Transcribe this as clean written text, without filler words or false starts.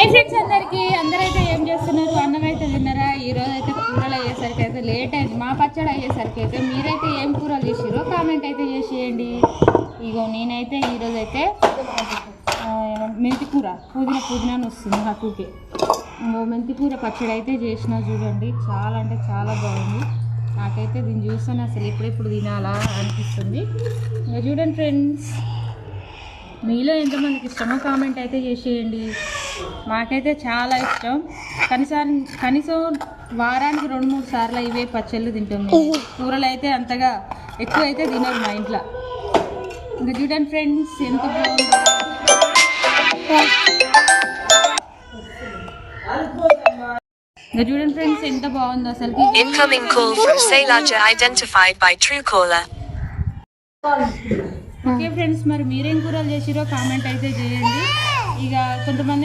Hi friends అందరైతే ఏం చేస్తున్నారు? అన్నం అయితే తిన్నారా? ఈరోజు అయితే కూరలు అయ్యేసరికి అయితే లేట్ అయింది. మా పచ్చడి అయ్యేసరికి అయితే మీరైతే ఏం కూరలు చేసిరో కామెంట్ అయితే చేసేయండి. ఇగో నేనైతే ఈరోజు అయితే మెంతి కూర పుదీనా వస్తుంది హక్కుకి. ఇంకో మెంతి కూర పచ్చడి అయితే చేసిన చూడండి, చాలా అంటే చాలా బాగుంది. నాకైతే దీన్ని చూస్తాను అసలు ఎప్పుడెప్పుడు తినాలా అనిపిస్తుంది. ఇంకా చూడండి ఫ్రెండ్స్, మీలో ఎంతమందికి ఇష్టమో కామెంట్ అయితే చేసేయండి. మాకైతే చాలా ఇష్టం. కనీసం వారానికి 2-3 సార్లు ఇవే పచ్చళ్ళు తింటాం. కూరలు అయితే అంతగా ఎక్కువ అయితే తినరు మా ఇంట్లో. ఇంకా చూడండి ఫ్రెండ్స్ ఎంత బాగుందో. ఇంకా చూడండి ఫ్రెండ్స్ ఎంత బాగుందో అసలు. Incoming call from Sailaja identified by Truecaller. Okay friends, మరి మీరేం కూరలు చేసిరో కామెంట్ అయితే చేయండి. ఇక కొంతమంది